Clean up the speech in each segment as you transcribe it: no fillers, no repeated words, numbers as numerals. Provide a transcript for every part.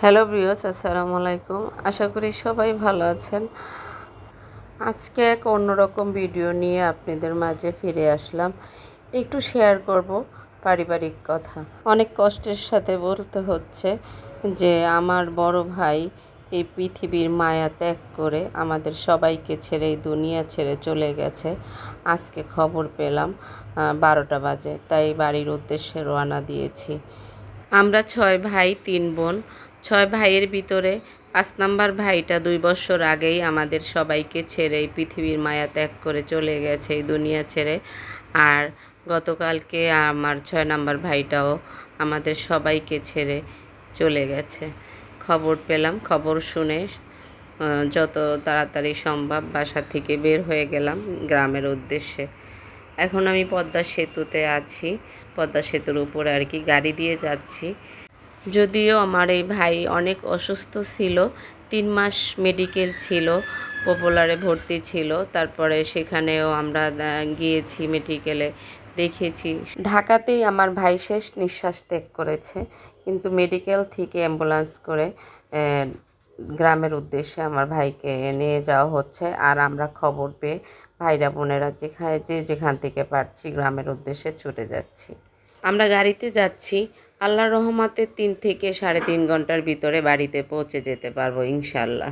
Hello viewers, আসসালামু আলাইকুম। আশা করি সবাই ভালো আছেন। আজকে এক অন্যরকম ভিডিও নিয়ে আপনাদের মাঝে ফিরে আসলাম। একটু শেয়ার করব পারিবারিক কথা। অনেক কষ্টের সাথে বলতে হচ্ছে যে আমার বড় ভাই এই পৃথিবীর মায়া ত্যাগ করে আমাদের সবাইকে ছেড়ে এই দুনিয়া ছেড়ে চলে গেছে। আজকে খবর পেলাম 12টা বাজে, তাই বাড়ির উদ্দেশ্যে রওনা দিয়েছি। আমরা 6 ভাই 3 বোন। 6 ভাইয়ের ভিতরে 5 নাম্বার ভাইটা 2 বছর আগেই আমাদের সবাইকে ছেড়ে এই পৃথিবীর মায়া ত্যাগ করে চলে গেছে এই দুনিয়া ছেড়ে। আর গতকালকে আমার 6 নাম্বার ভাইটাও আমাদের সবাইকে ছেড়ে চলে গেছে। খবর পেলাম, খবর শুনে যত তাড়াতাড়ি সম্ভব বাসা থেকে বের হয়ে গেলাম গ্রামের উদ্দেশ্যে। এখন আমি পদ্মা সেতুতে আছি, পদ্মা সেতুর উপরে আর কি গাড়ি দিয়ে যাচ্ছি। যদিও আমার এই ভাই অনেক অসুস্থ ছিল, 3 মাস মেডিকেল ছিল, পপুলারে ভর্তি ছিল। তারপরে সেখানেও আমরা গিয়েছি, মেডিকেলে দেখেছি। ঢাকাতেই আমার ভাই শেষ নিঃশ্বাস ত্যাগ করেছে, কিন্তু মেডিকেল থেকে অ্যাম্বুলেন্স করে গ্রামের উদ্দেশ্যে আমার ভাইকে নিয়ে যাওয়া হচ্ছে। আর আমরা খবর পেয়ে ভাইরা বোনেরা যেখান থেকে পারছি গ্রামের উদ্দেশ্যে ছুটে যাচ্ছি। আমরা গাড়িতে যাচ্ছি, আল্লাহর রহমতে 3 থেকে 3.5 ঘন্টার ভিতরে বাড়িতে পৌঁছে যেতে পারবো ইনশাল্লাহ।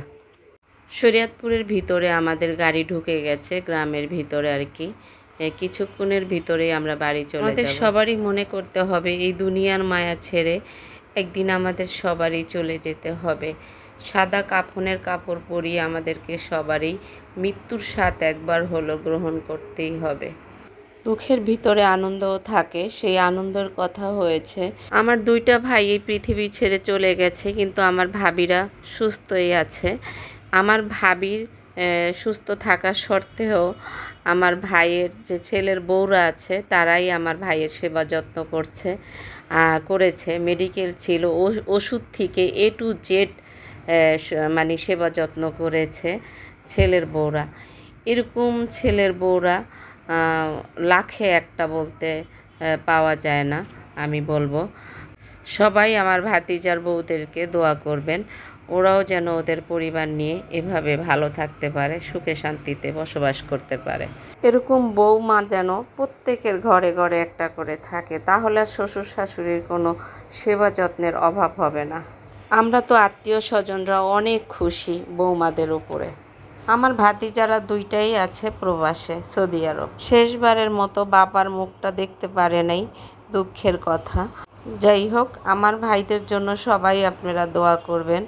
শরীয়তপুরের ভিতরে আমাদের গাড়ি ঢুকে গেছে, গ্রামের ভিতরে আর কি। কিছুক্ষণের ভিতরেই আমরা বাড়ি চলে যাব। আমাদের সবারই মনে করতে হবে এই দুনিয়ার মায়া ছেড়ে একদিন আমাদের সবারই চলে যেতে হবে। সাদা কাফনের কাপড় পরিয়ে আমাদেরকে সবারই মৃত্যুর স্বাদ একবার হলো গ্রহণ করতেই হবে। দুঃখের ভিতরে আনন্দও থাকে, সেই আনন্দের কথা হয়েছে। আমার 2টা ভাই এই পৃথিবী ছেড়ে চলে গেছে, কিন্তু আমার ভাবিরা সুস্থই আছে। আমার ভাবির সুস্থ থাকা সত্ত্বেও আমার ভাইয়ের যে ছেলের বউরা আছে তারাই আমার ভাইয়ের সেবা যত্ন করেছে। মেডিকেল ছিল, ওষুধ থেকে A to Z মানে সেবা যত্ন করেছে ছেলের বউরা। এরকম ছেলের বউরা লাখে একটা বলতে পাওয়া যায় না। আমি বলবো সবাই আমার ভাতিজার বউদেরকে দোয়া করবেন, ওরাও যেন ওদের পরিবার নিয়ে এভাবে ভালো থাকতে পারে, সুখে শান্তিতে বসবাস করতে পারে। এরকম বউমা যেন প্রত্যেকের ঘরে ঘরে একটা করে থাকে, তাহলে আর শ্বশুর শাশুড়ির কোনো সেবা যত্নের অভাব হবে না। আমরা তো আত্মীয় স্বজনরা অনেক খুশি বৌমাদের উপরে। আমার ভাতিজারা 2টাই আছে প্রবাসে, সৌদি আরব। শেষবারের মতো বাবার মুখটা দেখতে পারে নাই, দুঃখের কথা। যাই হোক, আমার ভাইদের জন্য সবাই আপনারা দোয়া করবেন,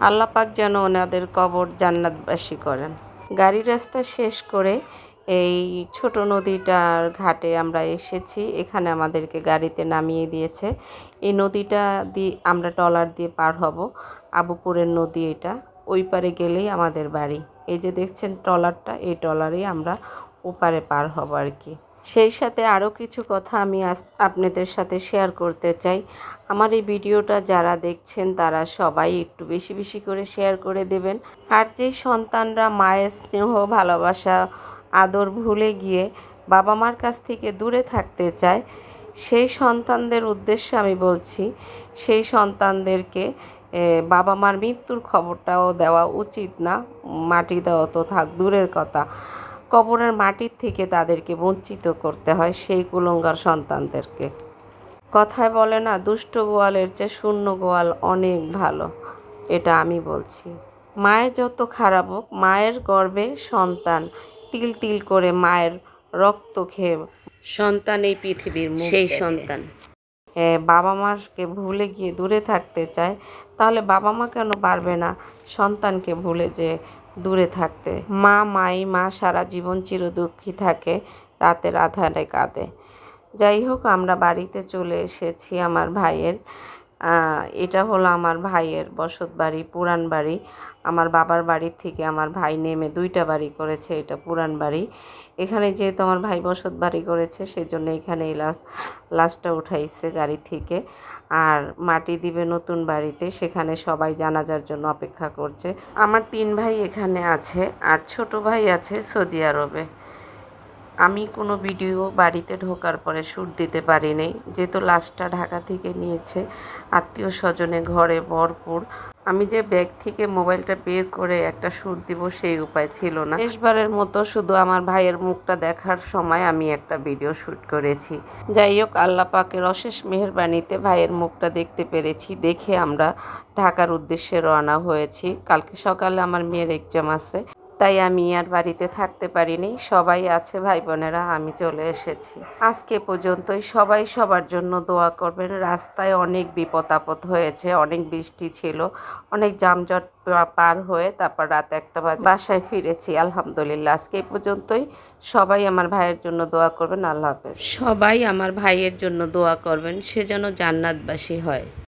আল্লাহ পাক যেন ওনাদের কবর জান্নাতবাসী করেন। গাড়ি রাস্তা শেষ করে এই ছোট নদীটার ঘাটে আমরা এসেছি। এখানে আমাদেরকে গাড়িতে নামিয়ে দিয়েছে। এই নদীটা দিয়ে আমরা ট্রলার দিয়ে পার হব, আবুপুরের নদী এটা। ওই পারে গেলেই আমাদের বাড়ি। এই যে দেখছেন ট্রলারটা, এই ট্রলারেই আমরা ওপারে পার হব আর কি। সেই সাথে আরও কিছু কথা আমি আপনাদের সাথে শেয়ার করতে চাই। আমার এই ভিডিওটা যারা দেখছেন তারা সবাই একটু বেশি বেশি করে শেয়ার করে দেবেন। আর যেই সন্তানরা মায়ের স্নেহ ভালোবাসা আদর ভুলে গিয়ে বাবা মার কাছ থেকে দূরে থাকতে চায়, সেই সন্তানদের উদ্দেশ্যে আমি বলছি, সেই সন্তানদেরকে বাবা মার মৃত্যুর খবরটাও দেওয়া উচিত না। মাটি দেওয়া তো থাক দূরের কথা, কবরের মাটির থেকে তাদেরকে বঞ্চিত করতে হয় সেই কুলঙ্গার সন্তানদেরকে। কথায় বলে না, দুষ্ট গোয়ালের চেয়ে শূন্য গোয়াল অনেক ভালো, এটা আমি বলছি। মায়ের যত খারাপ হোক, মায়ের গর্ভে সন্তান তিল তিল করে মায়ের রক্ত খেয়ে সন্তান এই পৃথিবীর মুখ সেই সন্তান বাবা মাকে ভুলে গিয়ে দূরে থাকতে চায়, তাহলে বাবা মা কেন পারবে না সন্তানকে ভুলে যে দূরে থাকতে? মা সারা জীবন চিরদুঃখী থাকে, রাতের আধারে কাঁদে। যাই হোক, আমরা বাড়িতে চলে এসেছি আমার ভাইয়ের। এটা হলো আমার ভাইয়ের বসত বাড়ি, পুরান বাড়ি। আমার বাবার বাড়ির থেকে আমার ভাই নেমে 2টা বাড়ি করেছে, এটা পুরান বাড়ি। এখানে যেহেতু আমার ভাই বসত বাড়ি করেছে, সেজন্য এখানে এই লাশটা উঠাইছে গাড়ি থেকে। আর মাটি দিবে নতুন বাড়িতে, সেখানে সবাই জানাজার জন্য অপেক্ষা করছে। আমার 3 ভাই এখানে আছে, আর ছোট ভাই আছে সৌদি আরবে। আমি কোনো ভিডিও বাড়িতে ঢোকার পরে শ্যুট দিতে পারিনি, যেহেতু লাশটা ঢাকা থেকে নিয়েছে আত্মীয় স্বজনে ঘরে ভরপুর। আমি যে ব্যাগ থেকে মোবাইলটা বের করে একটা শ্যুট দিব সেই উপায় ছিল না। শেষবারের মতো শুধু আমার ভাইয়ের মুখটা দেখার সময় আমি একটা ভিডিও শ্যুট করেছি। যাই হোক, আল্লাহ পাকের অশেষ মেহেরবানিতে ভাইয়ের মুখটা দেখতে পেরেছি। দেখে আমরা ঢাকার উদ্দেশ্যে রওনা হয়েছি। কালকে সকালে আমার মেয়ের এক্সাম আছে, তাই আমি আর বাড়িতে থাকতে পারিনি। সবাই আছে, ভাই বোনেরা, আমি চলে এসেছি। আজকে পর্যন্তই। সবাই সবার জন্য দোয়া করবেন। রাস্তায় অনেক বিপদ আপদ হয়েছে, অনেক বৃষ্টি ছিল, অনেক যানজট পার হয়ে তারপর রাত 1টা বাজে বাসায় ফিরেছি। আলহামদুলিল্লাহ, আজকে এই পর্যন্তই। সবাই আমার ভাইয়ের জন্য দোয়া করবেন। আল্লাহ হাফেজ। সবাই আমার ভাইয়ের জন্য দোয়া করবেন, সে যেন জান্নাতবাসী হয়।